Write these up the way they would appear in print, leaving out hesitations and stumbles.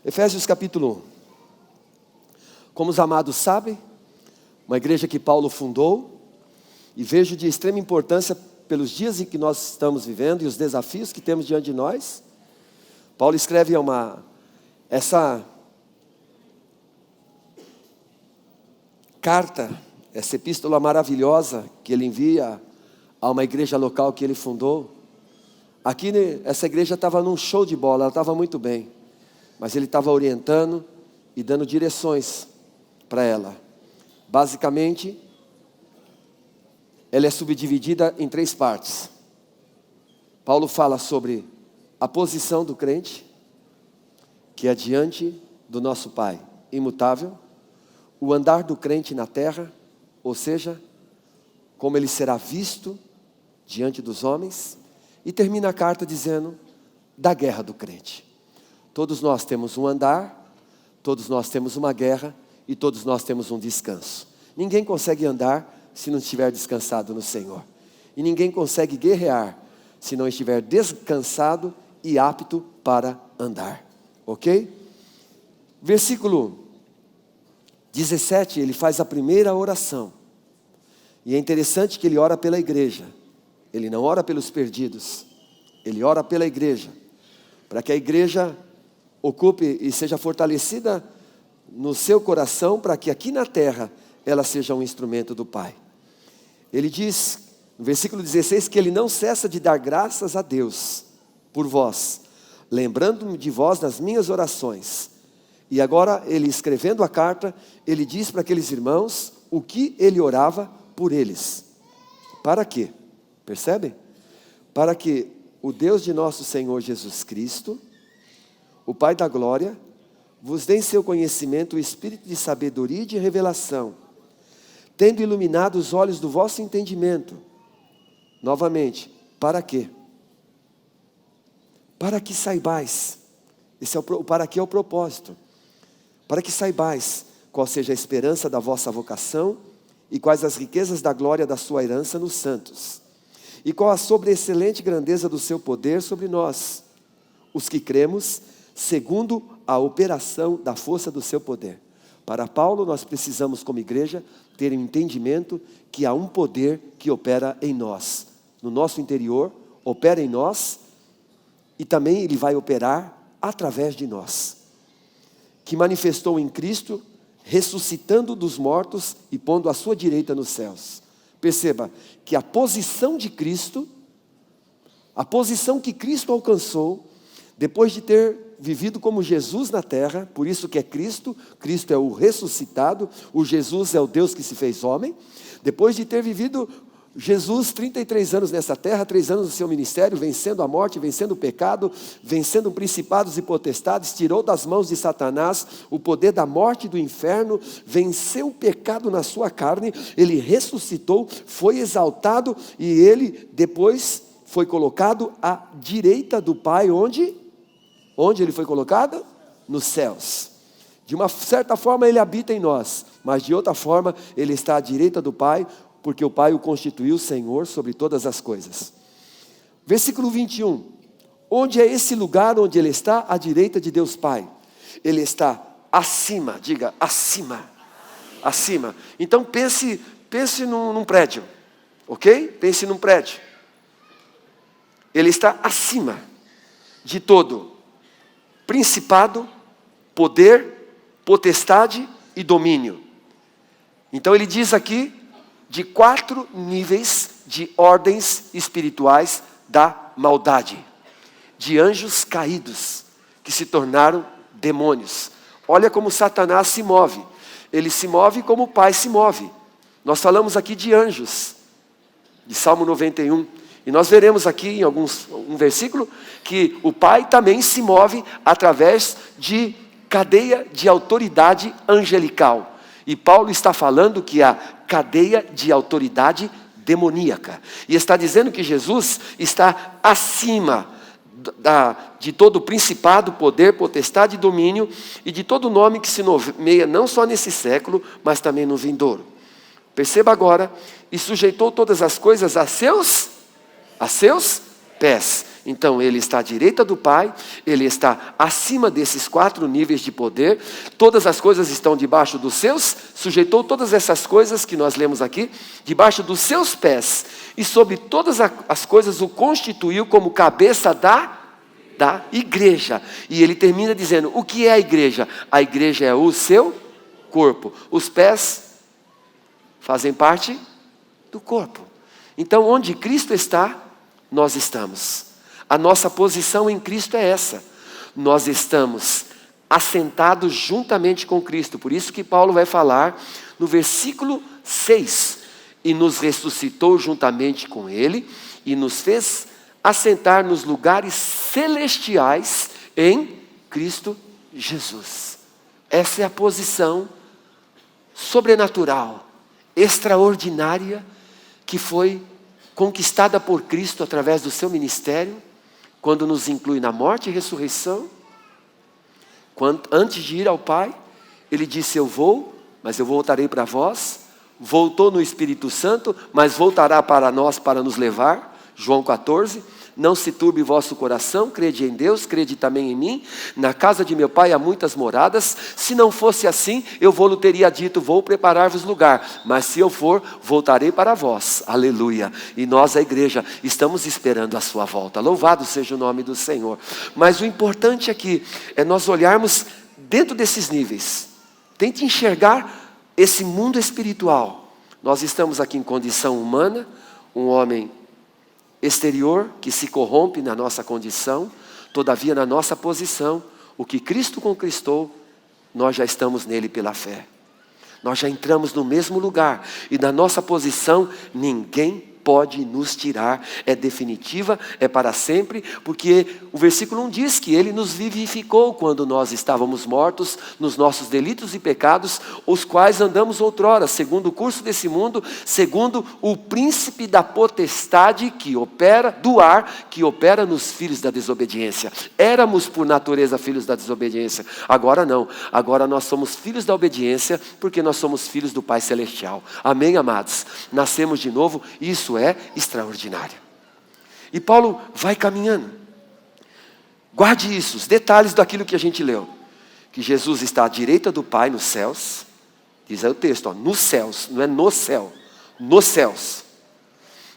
Efésios capítulo 1. Como os amados sabem, uma igreja que Paulo fundou, e vejo de extrema importância pelos dias em que nós estamos vivendo e os desafios que temos diante de nós. Paulo escreve essa carta, essa epístola maravilhosa que ele envia a uma igreja local que ele fundou. Aqui essa igreja estava num show de bola, ela estava muito bem, mas ele estava orientando e dando direções para ela. Basicamente, ela é subdividida em 3 partes. Paulo fala sobre a posição do crente, que é diante do nosso Pai imutável, o andar do crente na terra, ou seja, como ele será visto diante dos homens, e termina a carta dizendo da guerra do crente. Todos nós temos um andar, todos nós temos uma guerra e todos nós temos um descanso. Ninguém consegue andar se não estiver descansado no Senhor. E ninguém consegue guerrear se não estiver descansado e apto para andar. Ok? Versículo 17, ele faz a primeira oração. E é interessante que ele ora pela igreja. Ele não ora pelos perdidos. Ele ora pela igreja. Para que a igreja ocupe e seja fortalecida no seu coração, para que aqui na terra ela seja um instrumento do Pai. Ele diz, no versículo 16, que ele não cessa de dar graças a Deus por vós, lembrando-me de vós nas minhas orações. E agora, ele escrevendo a carta, ele diz para aqueles irmãos o que ele orava por eles. Para quê? Percebem? Para que o Deus de nosso Senhor Jesus Cristo, o Pai da glória, vos dê em seu conhecimento o espírito de sabedoria e de revelação, tendo iluminado os olhos do vosso entendimento. Novamente, para quê? Para que saibais, para que é o propósito, para que saibais qual seja a esperança da vossa vocação e quais as riquezas da glória da sua herança nos santos, e qual a sobreexcelente grandeza do seu poder sobre nós, os que cremos, segundo a operação da força do seu poder. Para Paulo, nós precisamos como igreja ter um entendimento que há um poder que opera em nós, no nosso interior, opera em nós, e também ele vai operar através de nós, que manifestou em Cristo, ressuscitando dos mortos e pondo à sua direita nos céus. Perceba que a posição de Cristo, a posição que Cristo alcançou, depois de ter vivido como Jesus na terra, por isso que é Cristo, Cristo é o ressuscitado, o Jesus é o Deus que se fez homem. Depois de ter vivido Jesus 33 anos nessa terra, 3 anos no seu ministério, vencendo a morte, vencendo o pecado, vencendo principados e potestades, tirou das mãos de Satanás o poder da morte e do inferno, venceu o pecado na sua carne, ele ressuscitou, foi exaltado e ele depois foi colocado à direita do Pai, onde ele foi colocado? Nos céus. De uma certa forma ele habita em nós, mas de outra forma ele está à direita do Pai, porque o Pai o constituiu Senhor sobre todas as coisas. Versículo 21. Onde é esse lugar onde ele está? À direita de Deus Pai. Ele está acima, diga acima. Acima. Então pense num prédio, ok? Pense num prédio. Ele está acima de todo principado, poder, potestade e domínio. Então ele diz aqui de 4 níveis de ordens espirituais da maldade, de anjos caídos que se tornaram demônios. Olha como Satanás se move. Ele se move como o Pai se move. Nós falamos aqui de anjos, de Salmo 91. E nós veremos aqui em um versículo que o Pai também se move através de cadeia de autoridade angelical. E Paulo está falando que a cadeia de autoridade demoníaca. E está dizendo que Jesus está acima de todo principado, poder, potestade e domínio, e de todo nome que se nomeia não só nesse século, mas também no vindouro. Perceba agora, e sujeitou todas as coisas a seus pés. Então ele está à direita do Pai, ele está acima desses 4 níveis de poder, todas as coisas estão debaixo dos seus, sujeitou todas essas coisas que nós lemos aqui, debaixo dos seus pés, e sobre todas as coisas o constituiu como cabeça da igreja. E ele termina dizendo, o que é a igreja? A igreja é o seu corpo. Os pés fazem parte do corpo. Então onde Cristo está, nós estamos. A nossa posição em Cristo é essa. Nós estamos assentados juntamente com Cristo. Por isso que Paulo vai falar no versículo 6. E nos ressuscitou juntamente com Ele e nos fez assentar nos lugares celestiais em Cristo Jesus. Essa é a posição sobrenatural, extraordinária, que foi conquistada por Cristo através do seu ministério, quando nos inclui na morte e ressurreição. Antes de ir ao Pai, ele disse, eu vou, mas eu voltarei para vós. Voltou no Espírito Santo, mas voltará para nós para nos levar. João 14, não se turbe vosso coração, crede em Deus, crede também em mim. Na casa de meu Pai há muitas moradas. Se não fosse assim, eu vou-lhe teria dito, vou preparar-vos lugar. Mas se eu for, voltarei para vós. Aleluia. E nós, a igreja, estamos esperando a sua volta. Louvado seja o nome do Senhor. Mas o importante aqui é nós olharmos dentro desses níveis. Tente enxergar esse mundo espiritual. Nós estamos aqui em condição humana, um homem exterior que se corrompe na nossa condição, todavia na nossa posição, o que Cristo conquistou, nós já estamos nele pela fé. Nós já entramos no mesmo lugar e na nossa posição ninguém pode nos tirar, é definitiva, é para sempre, porque o versículo 1 diz que Ele nos vivificou quando nós estávamos mortos nos nossos delitos e pecados, os quais andamos outrora, segundo o curso desse mundo, segundo o príncipe da potestade que opera, do ar, que opera nos filhos da desobediência. Éramos por natureza filhos da desobediência, agora não, agora nós somos filhos da obediência, porque nós somos filhos do Pai Celestial. Amém, amados? Nascemos de novo, isso é extraordinário. E Paulo vai caminhando. Guarde isso, os detalhes daquilo que a gente leu. Que Jesus está à direita do Pai nos céus. Diz aí o texto, nos céus, não é no céu, nos céus.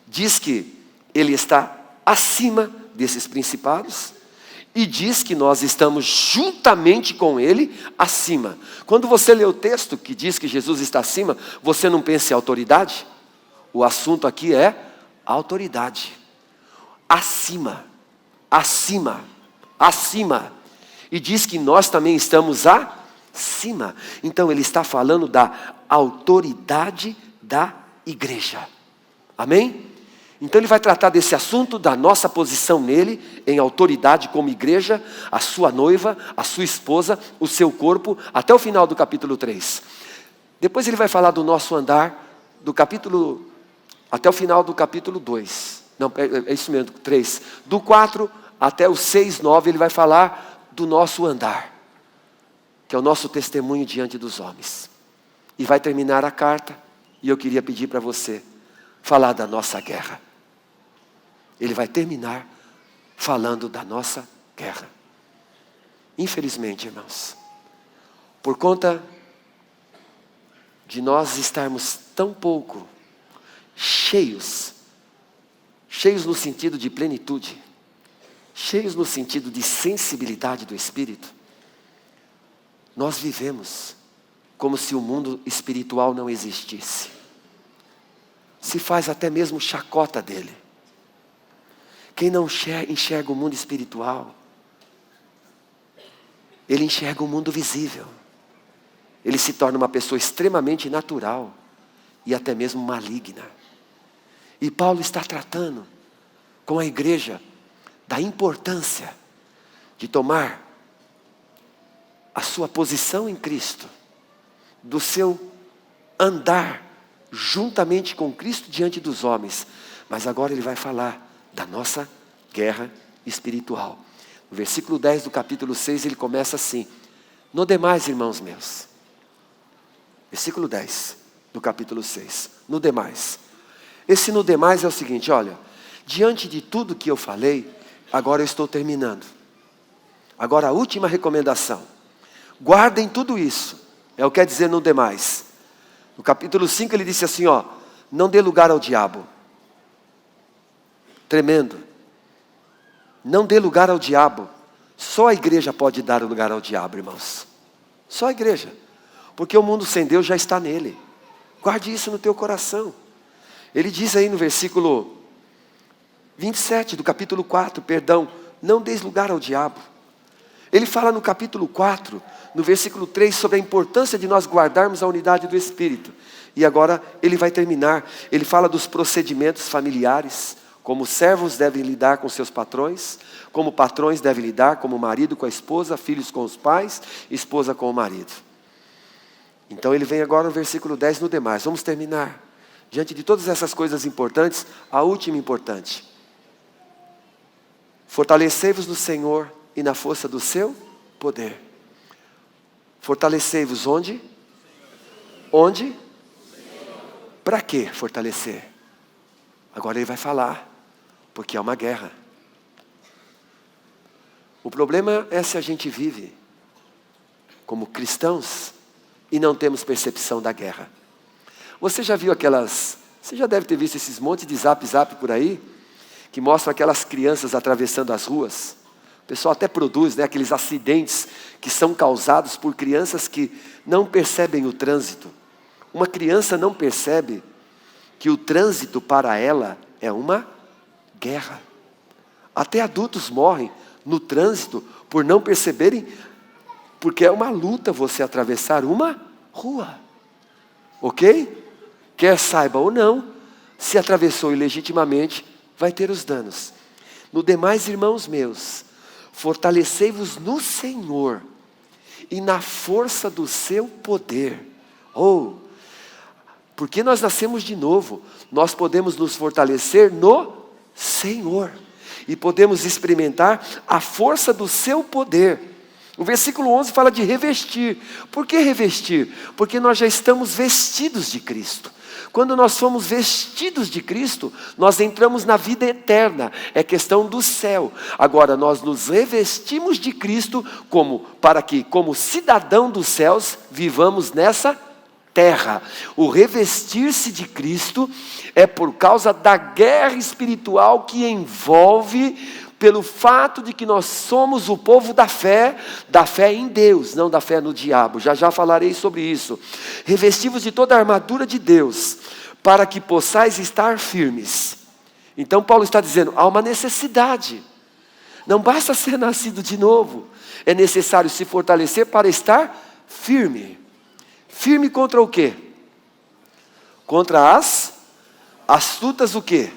Diz que Ele está acima desses principados. E diz que nós estamos juntamente com Ele acima. Quando você lê o texto que diz que Jesus está acima, você não pensa em autoridade? O assunto aqui é autoridade. Acima, acima, acima. E diz que nós também estamos acima. Então ele está falando da autoridade da igreja. Amém? Então ele vai tratar desse assunto, da nossa posição nele, em autoridade como igreja, a sua noiva, a sua esposa, o seu corpo, até o final do capítulo 3. Depois ele vai falar do nosso andar, até o final do capítulo 2. Não, é isso mesmo, 3. Do 4 até o 6, 9, ele vai falar do nosso andar, que é o nosso testemunho diante dos homens. E vai terminar a carta, e eu queria pedir para você falar da nossa guerra. Ele vai terminar falando da nossa guerra. Infelizmente, irmãos, por conta de nós estarmos tão pouco cheios no sentido de plenitude, cheios no sentido de sensibilidade do Espírito, nós vivemos como se o mundo espiritual não existisse. Se faz até mesmo chacota dele. Quem não enxerga o mundo espiritual, ele enxerga o mundo visível. Ele se torna uma pessoa extremamente natural e até mesmo maligna. E Paulo está tratando com a igreja da importância de tomar a sua posição em Cristo, do seu andar juntamente com Cristo diante dos homens. Mas agora ele vai falar da nossa guerra espiritual. No versículo 10 do capítulo 6 ele começa assim: no demais, irmãos meus. Versículo 10 do capítulo 6. No demais. Esse no demais é o seguinte, olha, diante de tudo que eu falei, Agora eu estou terminando. Agora a última recomendação. Guardem tudo isso. É o que quer dizer no demais. No capítulo 5 ele disse assim, ó, não dê lugar ao diabo. Tremendo. Não dê lugar ao diabo. Só a igreja pode dar lugar ao diabo, irmãos. Só a igreja. Porque o mundo sem Deus já está nele. Guarde isso no teu coração. Ele diz aí no versículo 27 do capítulo 4, perdão, não deis lugar ao diabo. Ele fala no capítulo 4, no versículo 3, sobre a importância de nós guardarmos a unidade do Espírito. E agora ele vai terminar. Ele fala dos procedimentos familiares, como servos devem lidar com seus patrões, como patrões devem lidar, como marido com a esposa, filhos com os pais, esposa com o marido. Então ele vem agora no versículo 10 no demais. Vamos terminar. Diante de todas essas coisas importantes, a última importante. Fortalecei-vos no Senhor e na força do seu poder. Fortalecei-vos onde? Onde? Para que fortalecer? Agora ele vai falar, porque é uma guerra. O problema é se a gente vive como cristãos e não temos percepção da guerra. Você já viu você já deve ter visto esses montes de zap por aí, que mostram aquelas crianças atravessando as ruas. O pessoal até produz, aqueles acidentes que são causados por crianças que não percebem o trânsito. Uma criança não percebe que o trânsito para ela é uma guerra. Até adultos morrem no trânsito por não perceberem, porque é uma luta você atravessar uma rua. Ok? Quer saiba ou não, se atravessou ilegitimamente, vai ter os danos. No demais, irmãos meus, fortalecei-vos no Senhor e na força do seu poder. Porque nós nascemos de novo, nós podemos nos fortalecer no Senhor. E podemos experimentar a força do seu poder. O versículo 11 fala de revestir. Por que revestir? Porque nós já estamos vestidos de Cristo. Quando nós fomos vestidos de Cristo, nós entramos na vida eterna. É questão do céu. Agora, nós nos revestimos de Cristo para que, como cidadão dos céus, vivamos nessa terra. O revestir-se de Cristo é por causa da guerra espiritual que envolve pelo fato de que nós somos o povo da fé em Deus, não da fé no diabo. Já falarei sobre isso. Revestivos de toda a armadura de Deus, para que possais estar firmes. Então Paulo está dizendo, há uma necessidade. Não basta ser nascido de novo. É necessário se fortalecer para estar firme. Firme contra o quê? Contra as astutas o quê?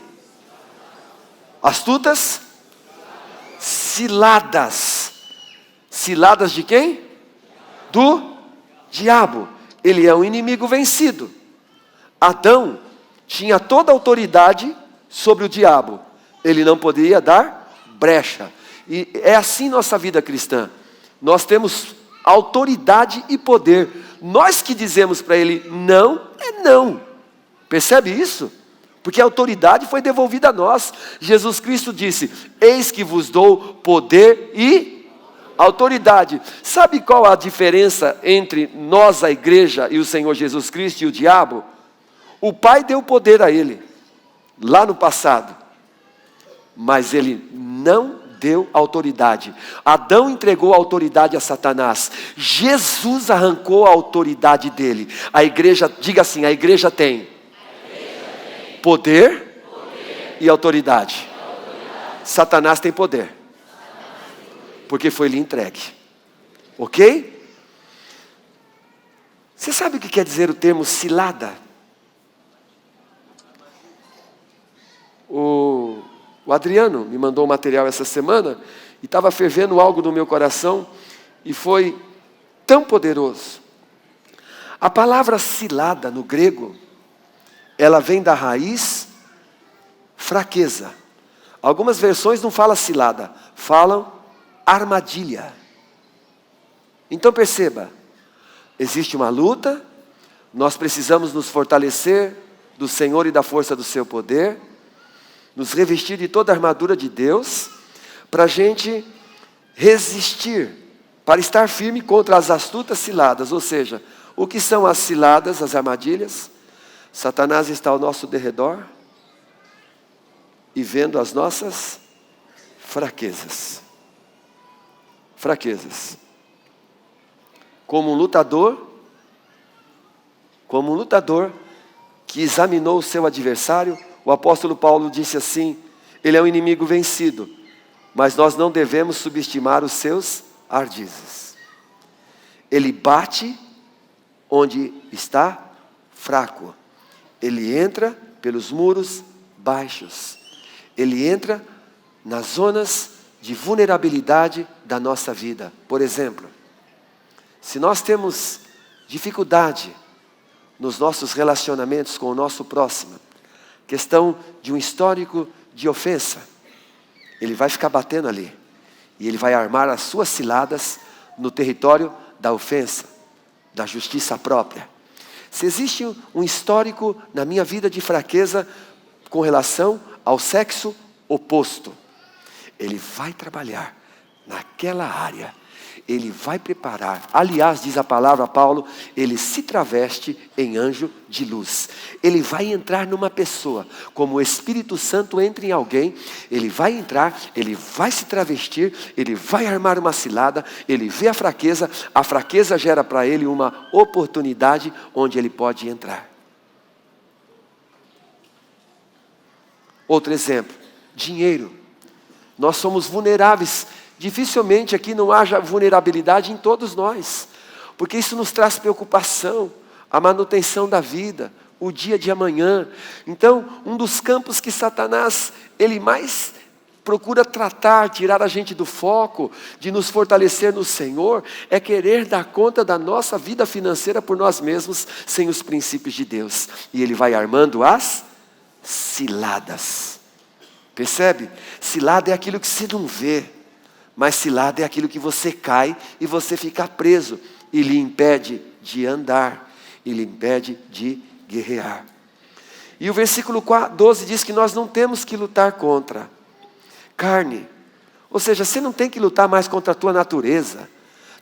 Astutas? Ciladas. Ciladas de quem? Do diabo. Ele é um inimigo vencido. Adão tinha toda a autoridade sobre o diabo. Ele não poderia dar brecha. E é assim nossa vida cristã. Nós temos autoridade e poder. Nós que dizemos para ele não, é não. Percebe isso? Porque a autoridade foi devolvida a nós. Jesus Cristo disse, eis que vos dou poder e autoridade. Sabe qual a diferença entre nós, a igreja, e o Senhor Jesus Cristo e o diabo? O Pai deu poder a ele, lá no passado. Mas ele não deu autoridade. Adão entregou a autoridade a Satanás. Jesus arrancou a autoridade dele. A igreja, diga assim, a igreja tem poder e autoridade. Satanás tem poder, porque foi lhe entregue. Ok? Você sabe o que quer dizer o termo cilada? O Adriano me mandou um material essa semana e estava fervendo algo no meu coração e foi tão poderoso. A palavra cilada no grego, ela vem da raiz fraqueza. Algumas versões não falam cilada, falam armadilha. Então perceba, existe uma luta, nós precisamos nos fortalecer do Senhor e da força do seu poder, nos revestir de toda a armadura de Deus, para a gente resistir, para estar firme contra as astutas ciladas. Ou seja, o que são as ciladas, as armadilhas? Satanás está ao nosso derredor e vendo as nossas fraquezas. Fraquezas. Como um lutador que examinou o seu adversário, o apóstolo Paulo disse assim: ele é um inimigo vencido, mas nós não devemos subestimar os seus ardizes. Ele bate onde está fraco. Ele entra pelos muros baixos. Ele entra nas zonas de vulnerabilidade da nossa vida. Por exemplo, se nós temos dificuldade nos nossos relacionamentos com o nosso próximo, questão de um histórico de ofensa, ele vai ficar batendo ali. E ele vai armar as suas ciladas no território da ofensa, da justiça própria. Se existe um histórico na minha vida de fraqueza com relação ao sexo oposto, ele vai trabalhar naquela área. Ele vai preparar. Aliás, diz a palavra Paulo, ele se traveste em anjo de luz. Ele vai entrar numa pessoa, como o Espírito Santo entra em alguém, ele vai entrar, ele vai se travestir, ele vai armar uma cilada, ele vê a fraqueza gera para ele uma oportunidade onde ele pode entrar. Outro exemplo, dinheiro. Nós somos vulneráveis. Dificilmente aqui não haja vulnerabilidade em todos nós, porque isso nos traz preocupação, a manutenção da vida, o dia de amanhã. Então, um dos campos que Satanás, ele mais procura tratar, tirar a gente do foco, de nos fortalecer no Senhor, é querer dar conta da nossa vida financeira por nós mesmos, sem os princípios de Deus. E ele vai armando as ciladas. Percebe? Cilada é aquilo que você não vê. Mas cilada é aquilo que você cai e você fica preso. E lhe impede de andar. E lhe impede de guerrear. E o versículo 12 diz que nós não temos que lutar contra carne. Ou seja, você não tem que lutar mais contra a tua natureza.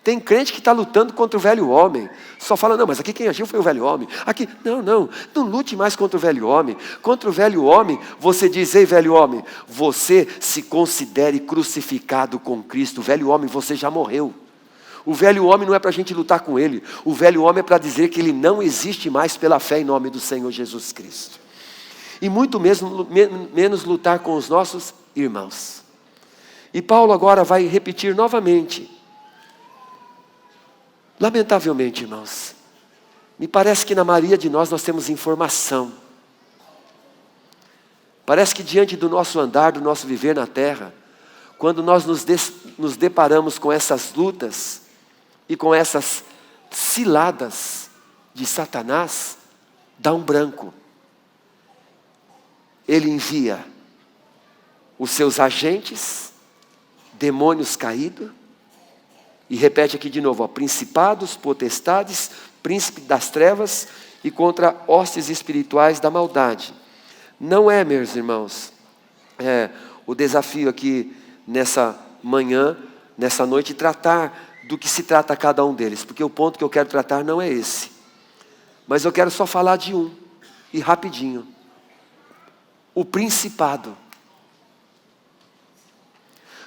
Tem crente que está lutando contra o velho homem. Só fala, não, mas aqui quem agiu foi o velho homem. Aqui, não lute mais contra o velho homem. Contra o velho homem, você diz, ei velho homem, você se considere crucificado com Cristo. O velho homem, você já morreu. O velho homem não é para a gente lutar com ele. O velho homem é para dizer que ele não existe mais pela fé em nome do Senhor Jesus Cristo. E muito menos lutar com os nossos irmãos. E Paulo agora vai repetir novamente. Lamentavelmente, irmãos, me parece que na maioria de nós temos informação. Parece que diante do nosso andar, do nosso viver na terra, quando nós nos deparamos com essas lutas e com essas ciladas de Satanás, dá um branco. Ele envia os seus agentes, demônios caídos, e repete aqui de novo, principados, potestades, príncipe das trevas e contra hostes espirituais da maldade. Não é, meus irmãos, o desafio aqui nessa manhã, nessa noite, tratar do que se trata cada um deles, porque o ponto que eu quero tratar não é esse. Mas eu quero só falar de um, e rapidinho. O principado.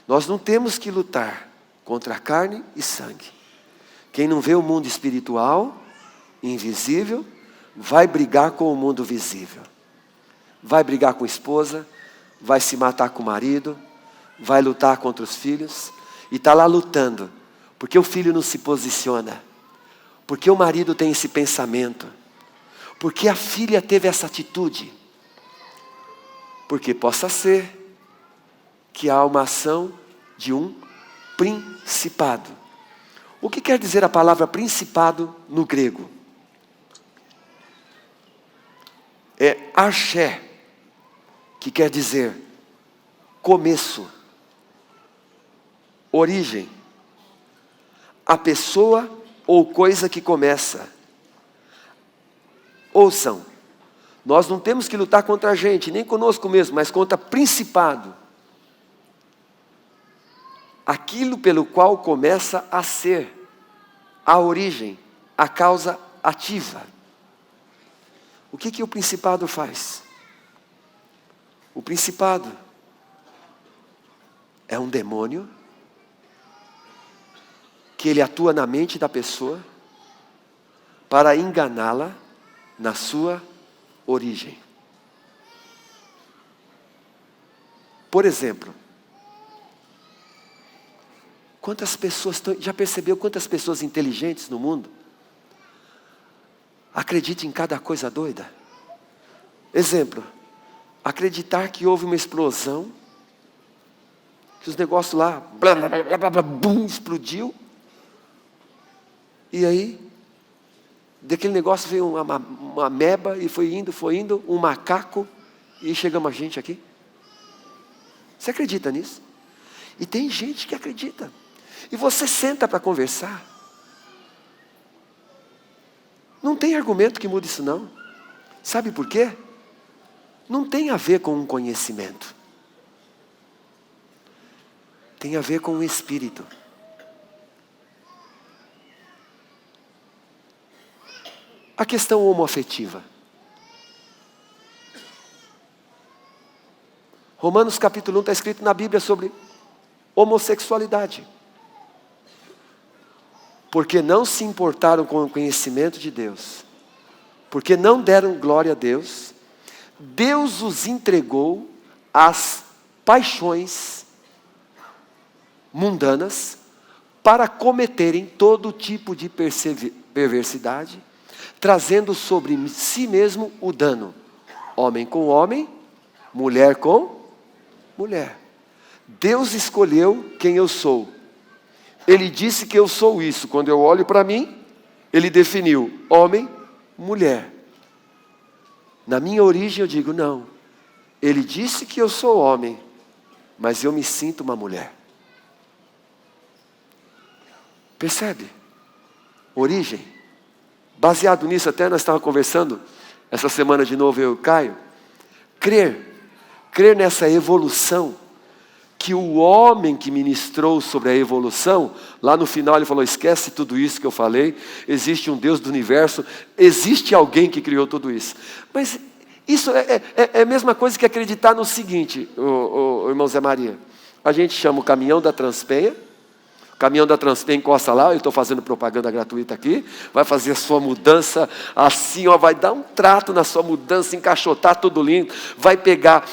Nós não temos que lutar contra carne e sangue. Quem não vê o mundo espiritual, invisível, vai brigar com o mundo visível. Vai brigar com a esposa, vai se matar com o marido, vai lutar contra os filhos, e está lá lutando, porque o filho não se posiciona, porque o marido tem esse pensamento, porque a filha teve essa atitude, porque possa ser que há uma ação de um principado. O que quer dizer a palavra principado no grego? É arché, que quer dizer começo, origem, a pessoa ou coisa que começa. Ouçam, nós não temos que lutar contra a gente, nem conosco mesmo, mas contra principado. aquilo pelo qual começa a ser, a origem, a causa ativa. O que o principado faz? O principado é um demônio que ele atua na mente da pessoa para enganá-la na sua origem. Por exemplo, já percebeu quantas pessoas inteligentes no mundo acreditam em cada coisa doida? Exemplo, acreditar que houve uma explosão, que os negócios lá, blá, blá, blá, blá, blá, bum, explodiu, e aí, daquele negócio veio uma ameba, e foi indo, um macaco, e chegamos a gente aqui. Você acredita nisso? E tem gente que acredita. E você senta para conversar. Não tem argumento que mude isso não. Sabe por quê? Não tem a ver com um conhecimento. Tem a ver com o espírito. A questão homoafetiva. Romanos capítulo 1 está escrito na Bíblia sobre homossexualidade. Porque não se importaram com o conhecimento de Deus, porque não deram glória a Deus, Deus os entregou às paixões mundanas para cometerem todo tipo de perversidade, trazendo sobre si mesmo o dano. Homem com homem, mulher com mulher. Deus escolheu quem eu sou. Ele disse que eu sou isso. Quando eu olho para mim, Ele definiu homem, mulher. Na minha origem eu digo, não. Ele disse que eu sou homem, mas eu me sinto uma mulher. Percebe? Origem. Baseado nisso, até nós estávamos conversando, essa semana de novo eu e o Caio. Crer nessa evolução, que o homem que ministrou sobre a evolução, lá no final ele falou, esquece tudo isso que eu falei, existe um Deus do universo, existe alguém que criou tudo isso. Mas isso é a mesma coisa que acreditar no seguinte, o irmão Zé Maria. A gente chama o caminhão da Transpenha, o caminhão da Transpenha encosta lá, eu estou fazendo propaganda gratuita aqui, vai fazer a sua mudança assim, ó, vai dar um trato na sua mudança, encaixotar tudo lindo, vai pegar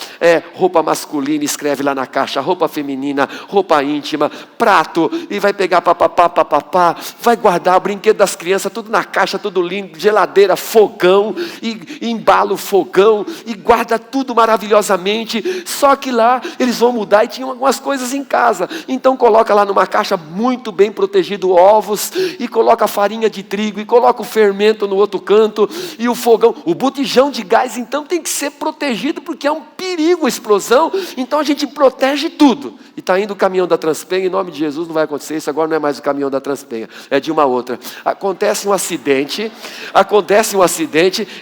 roupa masculina, escreve lá na caixa, roupa feminina, roupa íntima, prato, e vai pegar papapá, vai guardar o brinquedo das crianças, tudo na caixa, tudo lindo, geladeira, fogão, e embala o fogão, e guarda tudo maravilhosamente, só que lá eles vão mudar e tinham algumas coisas em casa, então coloca lá numa caixa muito bem protegido ovos, e coloca a farinha de trigo, e coloca o fermento no outro canto, e o fogão, o botijão de gás então tem que ser protegido, porque é um perigo a explosão, então a gente protege tudo, e está indo o caminhão da Transpenha, em nome de Jesus não vai acontecer isso, agora não é mais o caminhão da Transpenha, é de uma outra, acontece um acidente,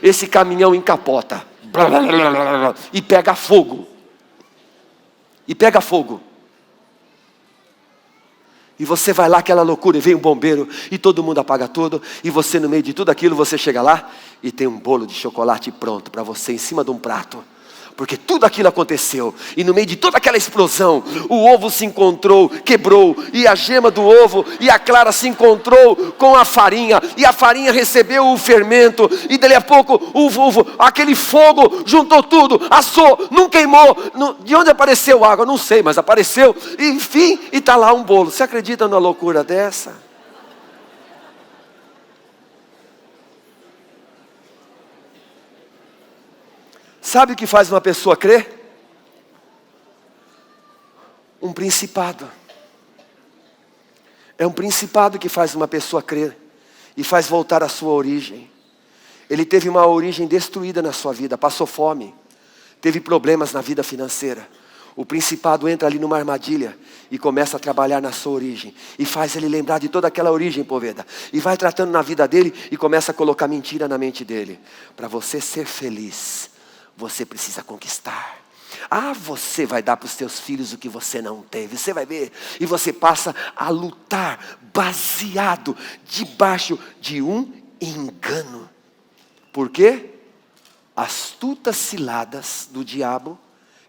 esse caminhão encapota, e pega fogo, e você vai lá, aquela loucura, e vem um bombeiro, e todo mundo apaga tudo, e você no meio de tudo aquilo, você chega lá, e tem um bolo de chocolate pronto para você, em cima de um prato, porque tudo aquilo aconteceu, e no meio de toda aquela explosão, o ovo se encontrou, quebrou, e a gema do ovo, e a clara se encontrou com a farinha, e a farinha recebeu o fermento, e dali a pouco, aquele fogo, juntou tudo, assou, não queimou, de onde apareceu água? Não sei, mas apareceu, enfim, e está lá um bolo. Você acredita numa loucura dessa? Sabe o que faz uma pessoa crer? Um principado. É um principado que faz uma pessoa crer e faz voltar à sua origem. Ele teve uma origem destruída na sua vida, passou fome, teve problemas na vida financeira. O principado entra ali numa armadilha e começa a trabalhar na sua origem. E faz ele lembrar de toda aquela origem, Poveda. E vai tratando na vida dele e começa a colocar mentira na mente dele. Para você ser feliz, você precisa conquistar. Você vai dar para os seus filhos o que você não teve, você vai ver. E você passa a lutar baseado debaixo de um engano. Por quê? Astutas ciladas do diabo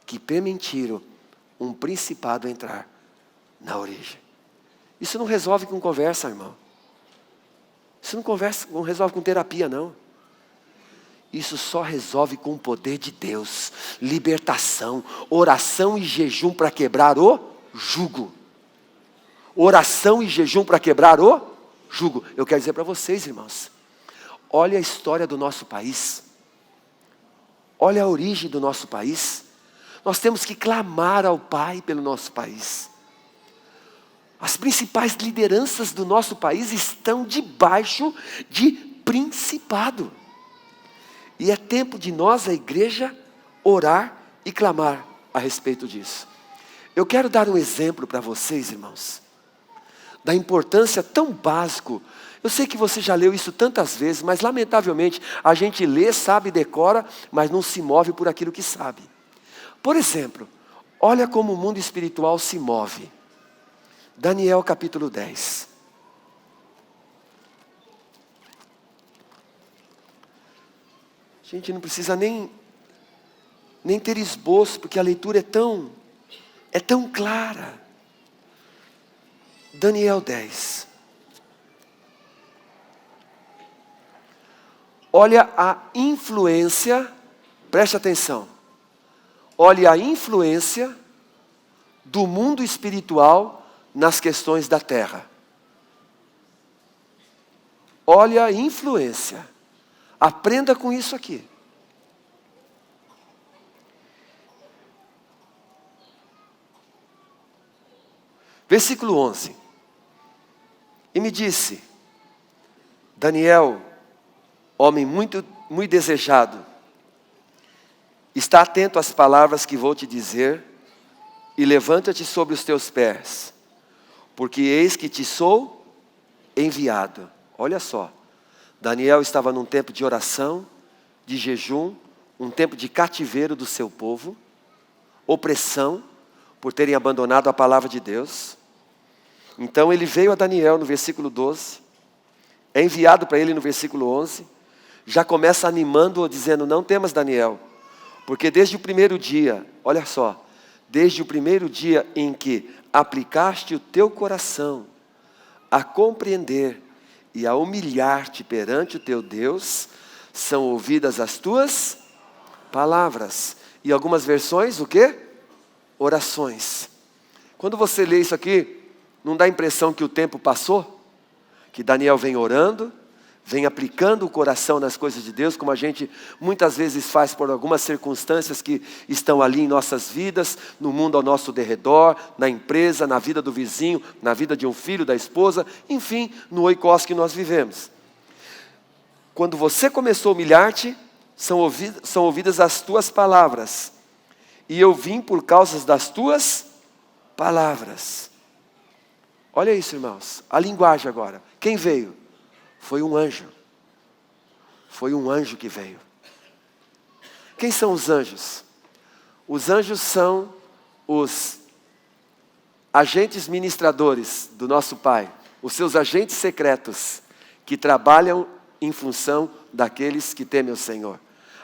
que permitiram um principado entrar na origem. Isso não resolve com conversa, irmão. Isso não resolve com terapia, não. Isso só resolve com o poder de Deus. Libertação, oração e jejum para quebrar o jugo. Oração e jejum para quebrar o jugo. Eu quero dizer para vocês, irmãos, olha a história do nosso país. Olha a origem do nosso país. Nós temos que clamar ao Pai pelo nosso país. As principais lideranças do nosso país estão debaixo de principado. E é tempo de nós, a igreja, orar e clamar a respeito disso. Eu quero dar um exemplo para vocês, irmãos, da importância tão básico. Eu sei que você já leu isso tantas vezes, mas lamentavelmente a gente lê, sabe, decora, mas não se move por aquilo que sabe. Por exemplo, olha como o mundo espiritual se move. Daniel capítulo 10. A gente não precisa nem ter esboço, porque a leitura é tão clara. Daniel 10. Olha a influência, preste atenção. Olha a influência do mundo espiritual nas questões da terra. Olha a influência. Aprenda com isso aqui. Versículo 11. E me disse, Daniel, homem muito desejado, está atento às palavras que vou te dizer e levanta-te sobre os teus pés, porque eis que te sou enviado. Olha só, Daniel estava num tempo de oração, de jejum, um tempo de cativeiro do seu povo, opressão, por terem abandonado a palavra de Deus. Então ele veio a Daniel no versículo 12, é enviado para ele no versículo 11, já começa animando-o, dizendo, não temas, Daniel, porque desde o primeiro dia, olha só, desde o primeiro dia em que aplicaste o teu coração a compreender e a humilhar-te perante o teu Deus, são ouvidas as tuas palavras. E algumas versões, o quê? Orações. Quando você lê isso aqui, não dá a impressão que o tempo passou? Que Daniel vem orando, vem aplicando o coração nas coisas de Deus, como a gente muitas vezes faz por algumas circunstâncias que estão ali em nossas vidas, no mundo ao nosso derredor, na empresa, na vida do vizinho, na vida de um filho, da esposa, enfim, no oikos que nós vivemos. Quando você começou a humilhar-te, são ouvidas as tuas palavras, e eu vim por causa das tuas palavras. Olha isso, irmãos, a linguagem agora. Quem veio? Foi um anjo. Foi um anjo que veio. Quem são os anjos? Os anjos são os agentes ministradores do nosso Pai, os seus agentes secretos, que trabalham em função daqueles que temem o Senhor.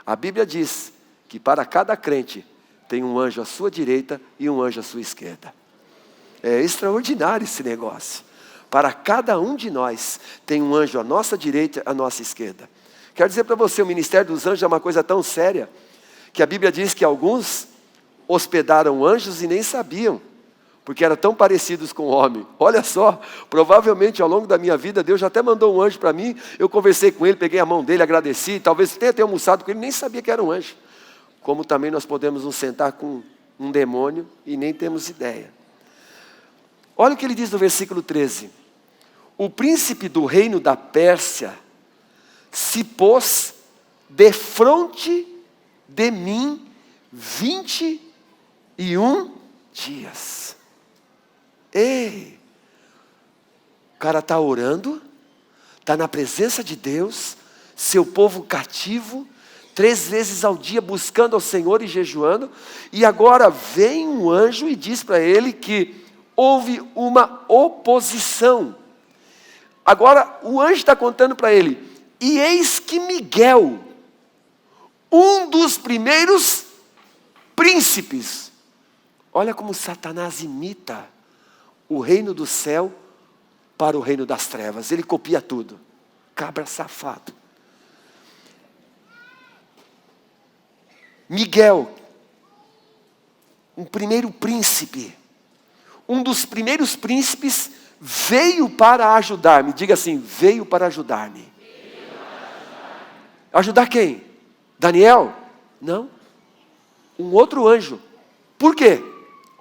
A Bíblia diz que para cada crente tem um anjo à sua direita e um anjo à sua esquerda. É extraordinário esse negócio. Para cada um de nós tem um anjo à nossa direita e à nossa esquerda. Quero dizer para você, o ministério dos anjos é uma coisa tão séria, que a Bíblia diz que alguns hospedaram anjos e nem sabiam, porque eram tão parecidos com o homem. Olha só, provavelmente ao longo da minha vida, Deus já até mandou um anjo para mim, eu conversei com ele, peguei a mão dele, agradeci, talvez tenha até almoçado com ele, nem sabia que era um anjo. Como também nós podemos nos sentar com um demônio e nem temos ideia. Olha o que ele diz no versículo 13. O príncipe do reino da Pérsia se pôs defronte de mim 21 dias. Ei, o cara está orando, está na presença de Deus, seu povo cativo, 3 vezes ao dia buscando ao Senhor e jejuando, e agora vem um anjo e diz para ele que houve uma oposição. Agora o anjo está contando para ele, e eis que Miguel, um dos primeiros príncipes, olha como Satanás imita o reino do céu para o reino das trevas, ele copia tudo, cabra safado. Miguel, um primeiro príncipe, um dos primeiros príncipes, veio para ajudar-me. Diga assim, veio para ajudar-me. Ajudar quem? Daniel? Não. Um outro anjo. Por quê?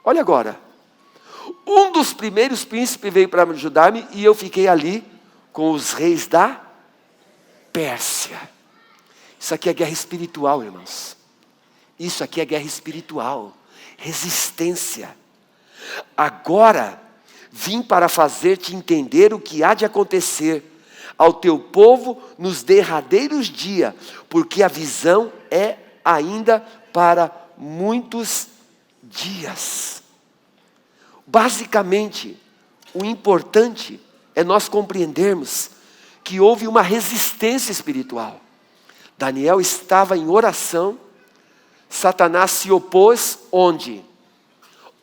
Olha agora. Um dos primeiros príncipes veio para ajudar-me e eu fiquei ali com os reis da Pérsia. Isso aqui é guerra espiritual, irmãos. Isso aqui é guerra espiritual. Resistência. Agora, vim para fazer-te entender o que há de acontecer ao teu povo nos derradeiros dias, porque a visão é ainda para muitos dias. Basicamente, o importante é nós compreendermos que houve uma resistência espiritual. Daniel estava em oração, Satanás se opôs onde?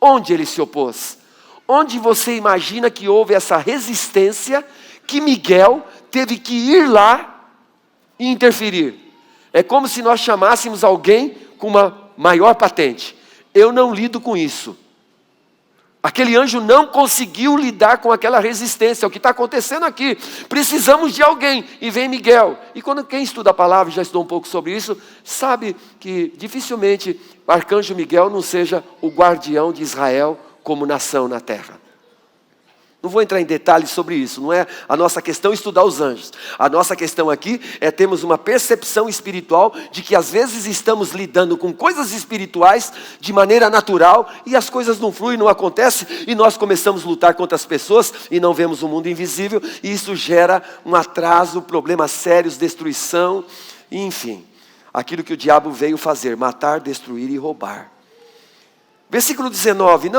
Onde ele se opôs? Onde você imagina que houve essa resistência que Miguel teve que ir lá e interferir? É como se nós chamássemos alguém com uma maior patente. Eu não lido com isso. Aquele anjo não conseguiu lidar com aquela resistência. O que está acontecendo aqui? Precisamos de alguém. E vem Miguel. E quando quem estuda a palavra, já estudou um pouco sobre isso, sabe que dificilmente o arcanjo Miguel não seja o guardião de Israel como nação na terra. Não vou entrar em detalhes sobre isso, não é a nossa questão estudar os anjos. A nossa questão aqui é termos uma percepção espiritual de que às vezes estamos lidando com coisas espirituais de maneira natural e as coisas não fluem, não acontecem e nós começamos a lutar contra as pessoas e não vemos o mundo invisível e isso gera um atraso, problemas sérios, destruição, enfim. Aquilo que o diabo veio fazer, matar, destruir e roubar. Versículo 19,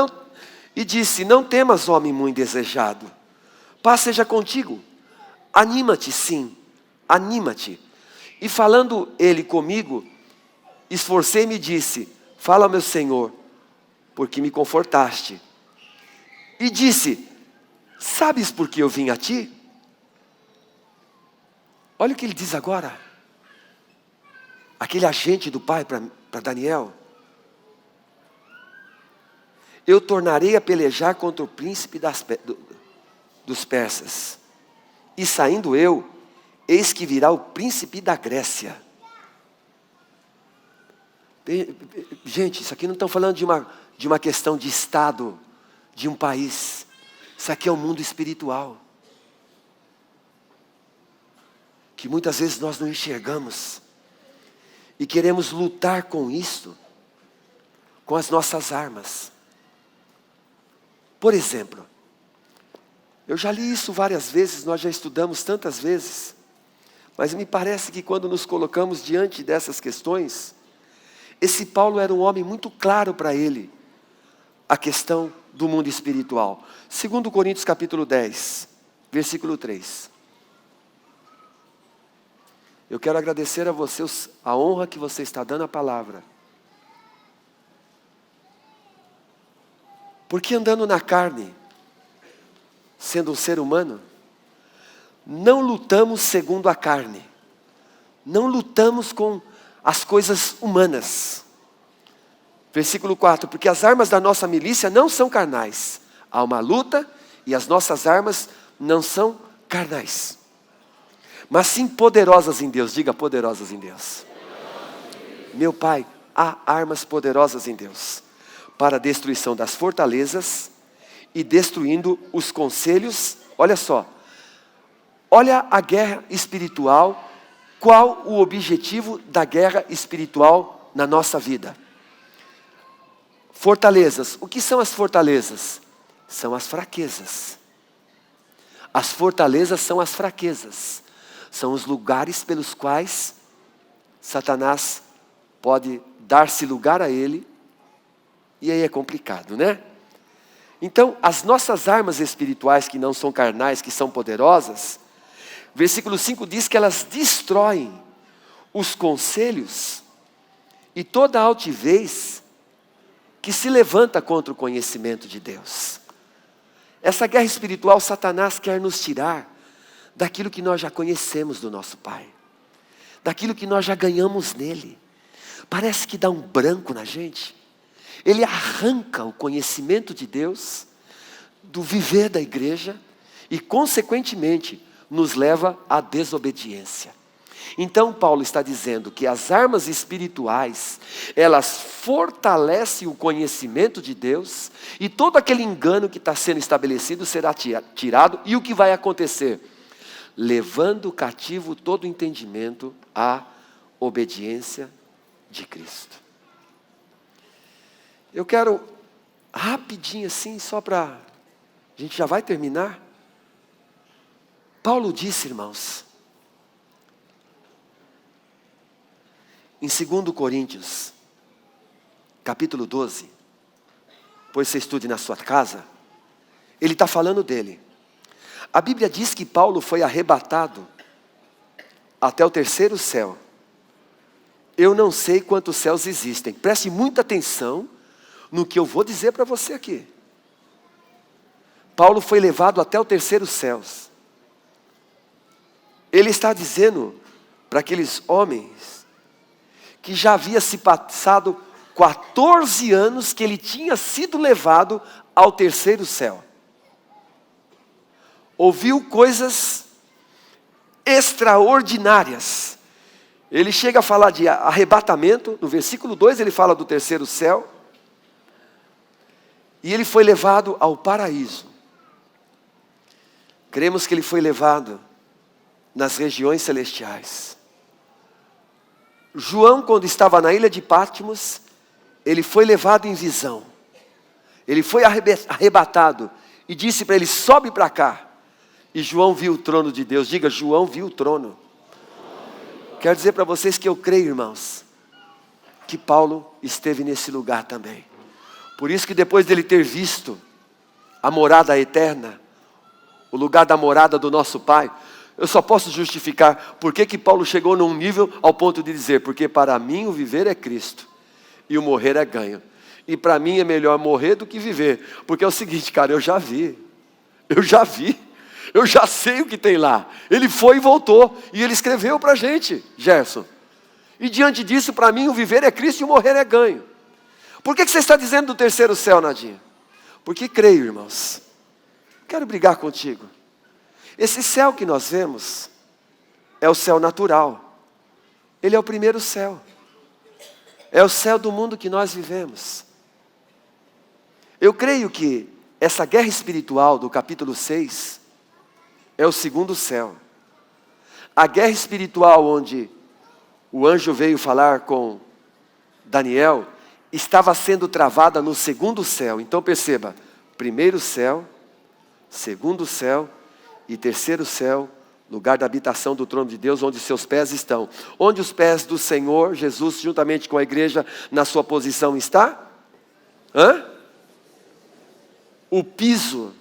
e disse, não temas, homem muito desejado, paz seja contigo, anima-te sim, anima-te. E falando ele comigo, esforcei-me e disse, fala meu Senhor, porque me confortaste. E disse, sabes por que eu vim a ti? Olha o que ele diz agora, aquele agente do pai para Daniel. Eu tornarei a pelejar contra o príncipe dos persas. E saindo eu, eis que virá o príncipe da Grécia. Gente, isso aqui não estamos falando de uma questão de estado, de um país. Isso aqui é o mundo espiritual. Que muitas vezes nós não enxergamos. E queremos lutar com isso, com as nossas armas. Por exemplo, eu já li isso várias vezes, nós já estudamos tantas vezes, mas me parece que quando nos colocamos diante dessas questões, esse Paulo era um homem muito claro para ele, a questão do mundo espiritual. 2 Coríntios capítulo 10, versículo 3. Eu quero agradecer a você a honra que você está dando à palavra. Porque andando na carne, sendo um ser humano, não lutamos segundo a carne. Não lutamos com as coisas humanas. Versículo 4, porque as armas da nossa milícia não são carnais. Há uma luta e as nossas armas não são carnais. Mas sim poderosas em Deus. Diga, poderosas em Deus. Meu Pai, há armas poderosas em Deus. Para a destruição das fortalezas e destruindo os conselhos. Olha só, olha a guerra espiritual, qual o objetivo da guerra espiritual na nossa vida? Fortalezas, o que são as fortalezas? São as fraquezas. As fortalezas são as fraquezas, são os lugares pelos quais Satanás pode dar-se lugar a ele, e aí é complicado, né? Então, as nossas armas espirituais, que não são carnais, que são poderosas, versículo 5 diz que elas destroem os conselhos e toda a altivez que se levanta contra o conhecimento de Deus. Essa guerra espiritual, Satanás quer nos tirar daquilo que nós já conhecemos do nosso Pai, daquilo que nós já ganhamos nele. Parece que dá um branco na gente. Ele arranca o conhecimento de Deus do viver da igreja e, consequentemente, nos leva à desobediência. Então Paulo está dizendo que as armas espirituais, elas fortalecem o conhecimento de Deus, e todo aquele engano que está sendo estabelecido será tirado, e o que vai acontecer? Levando cativo todo o entendimento à obediência de Cristo. Eu quero, rapidinho assim, só para... a gente já vai terminar. Paulo disse, irmãos, em 2 Coríntios, capítulo 12, pois você estude na sua casa, ele está falando dele. A Bíblia diz que Paulo foi arrebatado até o 3º céu. Eu não sei quantos céus existem. Preste muita atenção no que eu vou dizer para você aqui. Paulo foi levado até o 3º céu. Ele está dizendo para aqueles homens que já havia se passado 14 anos que ele tinha sido levado ao 3º céu. Ouviu coisas extraordinárias. Ele chega a falar de arrebatamento, no versículo 2 ele fala do 3º céu. E ele foi levado ao paraíso. Cremos que ele foi levado nas regiões celestiais. João, quando estava na ilha de Patmos, ele foi levado em visão. Ele foi arrebatado e disse para ele: sobe para cá. E João viu o trono de Deus. Diga, João viu o trono. Quero dizer para vocês que eu creio, irmãos, que Paulo esteve nesse lugar também. Por isso que depois dele ter visto a morada eterna, o lugar da morada do nosso Pai, eu só posso justificar por que Paulo chegou num nível ao ponto de dizer: porque para mim o viver é Cristo e o morrer é ganho. E para mim é melhor morrer do que viver. Porque é o seguinte, cara, eu já vi, eu já sei o que tem lá. Ele foi e voltou, e ele escreveu para a gente, Gerson. E diante disso, para mim o viver é Cristo e o morrer é ganho. Por que você está dizendo do 3º céu, Nadinha? Porque creio, irmãos. Quero brigar contigo. Esse céu que nós vemos é o céu natural. Ele é o 1º céu. É o céu do mundo que nós vivemos. Eu creio que essa guerra espiritual do capítulo 6 é o 2º céu. A guerra espiritual onde o anjo veio falar com Daniel estava sendo travada no 2º céu. Então perceba, 1º céu, 2º céu e 3º céu, lugar da habitação do trono de Deus, onde seus pés estão. Onde os pés do Senhor Jesus, juntamente com a igreja, na sua posição está? O piso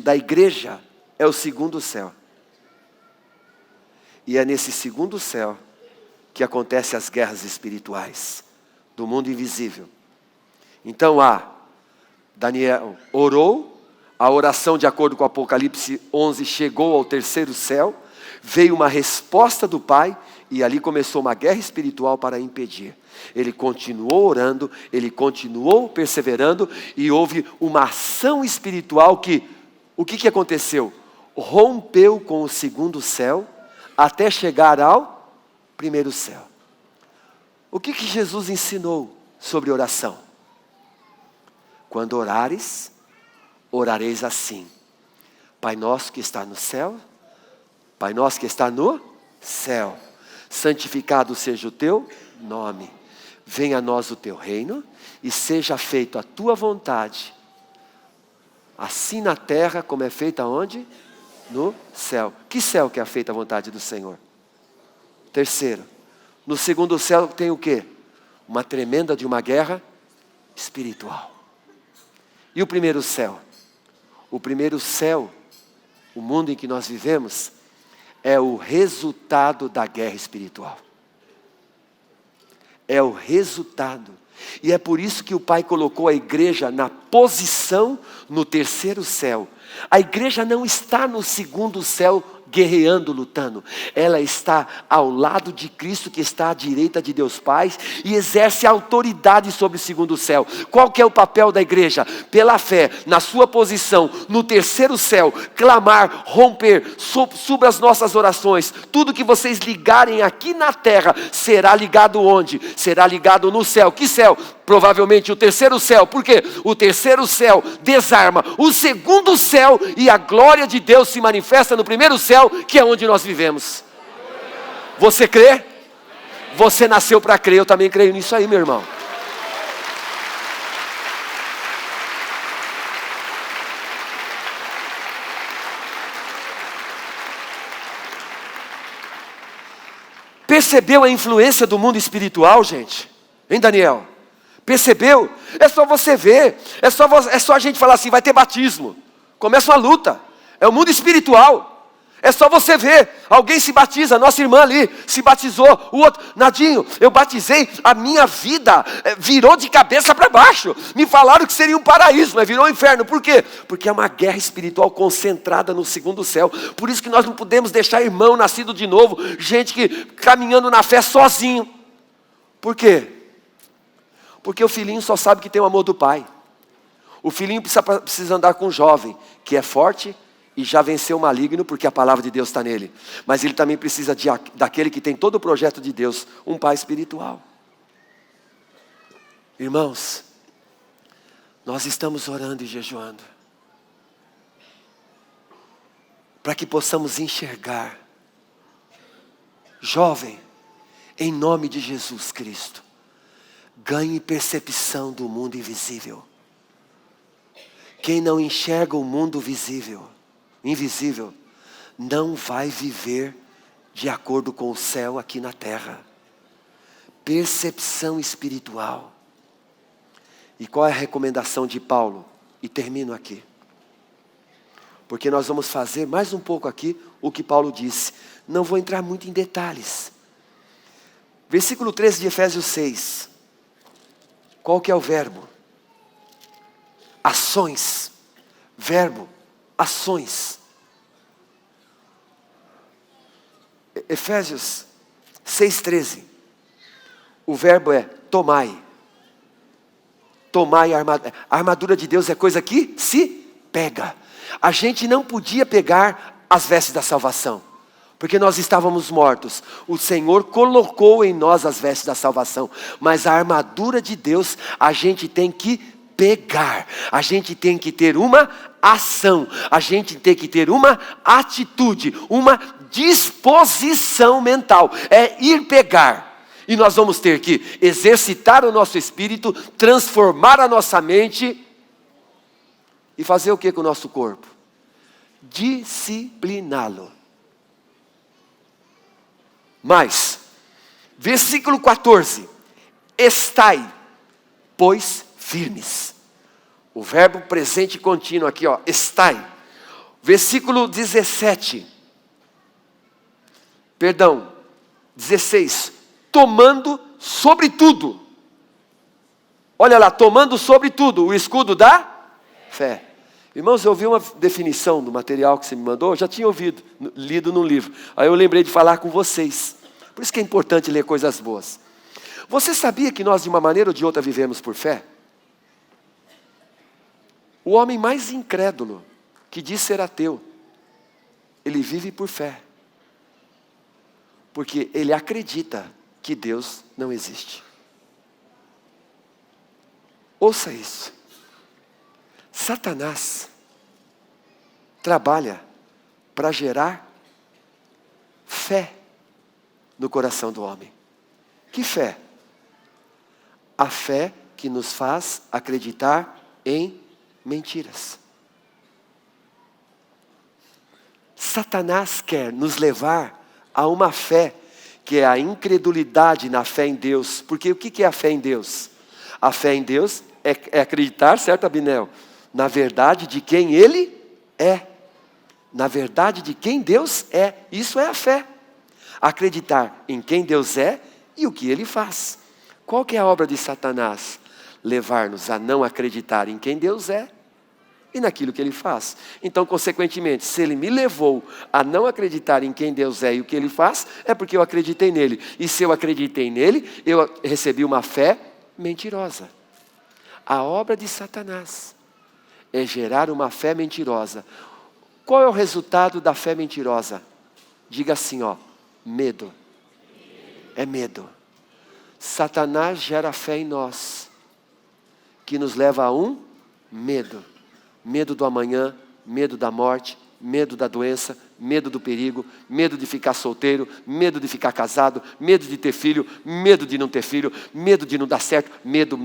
da igreja é o 2º céu. E é nesse 2º céu que acontecem as guerras espirituais do mundo invisível. Então Daniel orou, a oração de acordo com Apocalipse 11 chegou ao 3º céu, veio uma resposta do Pai, e ali começou uma guerra espiritual para impedir. Ele continuou orando, ele continuou perseverando, e houve uma ação espiritual que, o que aconteceu? Rompeu com o 2º céu, até chegar ao 1º céu. O que Jesus ensinou sobre oração? Quando orares, orareis assim: Pai nosso que está no céu, Pai nosso que está no céu, santificado seja o teu nome. Venha a nós o teu reino e seja feita a tua vontade, assim na terra como é feita onde? No céu. Que céu que é feita a vontade do Senhor? 3º. No segundo céu tem o quê? Uma tremenda de uma guerra espiritual. E o primeiro céu? O primeiro céu, o mundo em que nós vivemos, é o resultado da guerra espiritual. É o resultado. E é por isso que o Pai colocou a igreja na posição no terceiro céu. A igreja não está no segundo céu guerreando, lutando. Ela está ao lado de Cristo, que está à direita de Deus Pai, e exerce autoridade sobre o segundo céu. Qual que é o papel da igreja? Pela fé, na sua posição, no terceiro céu, clamar, romper, sobre as nossas orações. Tudo que vocês ligarem aqui na terra, será ligado onde? Será ligado no céu. Que céu? Provavelmente o terceiro céu. Por quê? O terceiro céu desarma o segundo céu, e a glória de Deus se manifesta no primeiro céu, que é onde nós vivemos. Você crê? Você nasceu para crer, eu também creio nisso aí, meu irmão. Percebeu a influência do mundo espiritual, gente? Hein, Daniel? Percebeu? É só você ver. É só a gente falar assim, vai ter batismo. Começa uma luta. É o mundo espiritual. É só você ver. Alguém se batiza. Nossa irmã ali se batizou. O outro, Nadinho, eu batizei. A minha vida virou de cabeça para baixo. Me falaram que seria um paraíso, mas virou um inferno. Por quê? Porque é uma guerra espiritual concentrada no segundo céu. Por isso que nós não podemos deixar irmão nascido de novo, gente que caminhando na fé sozinho. Por quê? Porque o filhinho só sabe que tem o amor do pai. O filhinho precisa andar com um jovem que é forte e já venceu o maligno, porque a palavra de Deus está nele. Mas ele também precisa daquele que tem todo o projeto de Deus, um pai espiritual. Irmãos, nós estamos orando e jejuando para que possamos enxergar. Jovem, em nome de Jesus Cristo, ganhe percepção do mundo invisível. Quem não enxerga o mundo invisível, não vai viver de acordo com o céu aqui na terra. Percepção espiritual. E qual é a recomendação de Paulo? E termino aqui. Porque nós vamos fazer mais um pouco aqui o que Paulo disse. Não vou entrar muito em detalhes. Versículo 13 de Efésios 6. Qual que é o verbo? Ações. Verbo, ações. Efésios 6,13. O verbo é tomai. Tomai a armadura. A armadura de Deus é coisa que se pega. A gente não podia pegar as vestes da salvação, porque nós estávamos mortos. O Senhor colocou em nós as vestes da salvação, mas a armadura de Deus a gente tem que pegar. A gente tem que ter uma ação. A gente tem que ter uma atitude, uma disposição mental. É ir pegar. E nós vamos ter que exercitar o nosso espírito, transformar a nossa mente e fazer o que com o nosso corpo? Discipliná-lo. Mas, versículo 14. Estai, pois, firmes. O verbo presente contínuo aqui, ó, estai. Versículo 17. Perdão, 16. Tomando sobre tudo. Olha lá, tomando sobre tudo o escudo da fé. Irmãos, eu ouvi uma definição do material que você me mandou, eu já tinha ouvido, lido num livro. Aí eu lembrei de falar com vocês. Por isso que é importante ler coisas boas. Você sabia que nós, de uma maneira ou de outra, vivemos por fé? O homem mais incrédulo, que diz ser ateu, ele vive por fé. Porque ele acredita que Deus não existe. Ouça isso. Satanás trabalha para gerar fé no coração do homem. Que fé? A fé que nos faz acreditar em mentiras. Satanás quer nos levar a uma fé que é a incredulidade na fé em Deus. Porque o que é a fé em Deus? A fé em Deus é acreditar, certo, Abinel? Na verdade de quem Ele é. Na verdade de quem Deus é. Isso é a fé. Acreditar em quem Deus é e o que Ele faz. Qual que é a obra de Satanás? Levar-nos a não acreditar em quem Deus é e naquilo que Ele faz. Então, consequentemente, se Ele me levou a não acreditar em quem Deus é e o que Ele faz, é porque eu acreditei nele. E se eu acreditei nele, eu recebi uma fé mentirosa. A obra de Satanás é gerar uma fé mentirosa. Qual é o resultado da fé mentirosa? Diga assim, medo. É medo. Satanás gera fé em nós, que nos leva a um medo. Medo do amanhã, medo da morte, medo da doença, medo do perigo, medo de ficar solteiro, medo de ficar casado, medo de ter filho, medo de não ter filho, medo de não dar certo, medo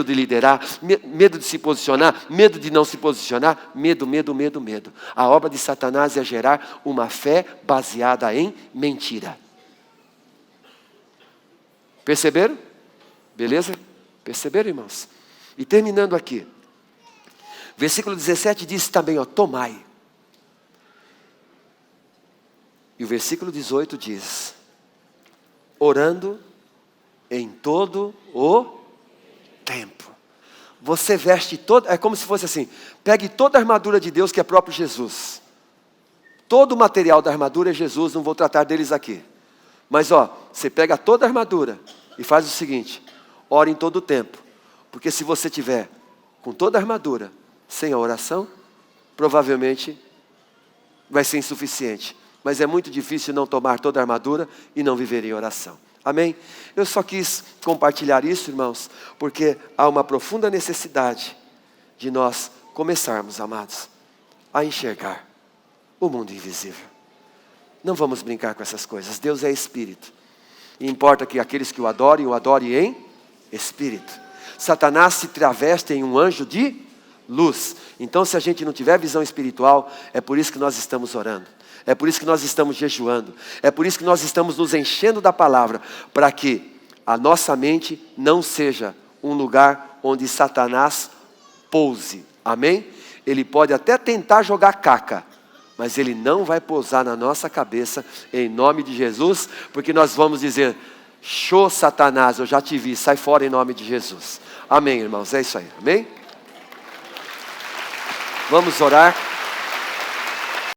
de liderar, medo de se posicionar, medo de não se posicionar, medo. A obra de Satanás é gerar uma fé baseada em mentira. Perceberam? Beleza? Perceberam, irmãos? E terminando aqui, versículo 17 diz também, tomai. E o versículo 18 diz, orando em todo o tempo. Você veste todo, é como se fosse assim, pegue toda a armadura de Deus que é próprio Jesus. Todo o material da armadura é Jesus, não vou tratar deles aqui. Mas você pega toda a armadura e faz o seguinte, ora em todo o tempo. Porque se você tiver com toda a armadura, sem a oração, provavelmente vai ser insuficiente. Mas é muito difícil não tomar toda a armadura e não viver em oração. Amém? Eu só quis compartilhar isso, irmãos, porque há uma profunda necessidade de nós começarmos, amados, a enxergar o mundo invisível. Não vamos brincar com essas coisas. Deus é Espírito. E importa que aqueles que o adorem em Espírito. Satanás se traveste em um anjo de luz. Então, se a gente não tiver visão espiritual, é por isso que nós estamos orando. É por isso que nós estamos jejuando. É por isso que nós estamos nos enchendo da palavra. Para que a nossa mente não seja um lugar onde Satanás pouse. Amém? Ele pode até tentar jogar caca, mas ele não vai pousar na nossa cabeça, em nome de Jesus, porque nós vamos dizer, show Satanás, eu já te vi, sai fora em nome de Jesus. Amém, irmãos, é isso aí, amém? Vamos orar.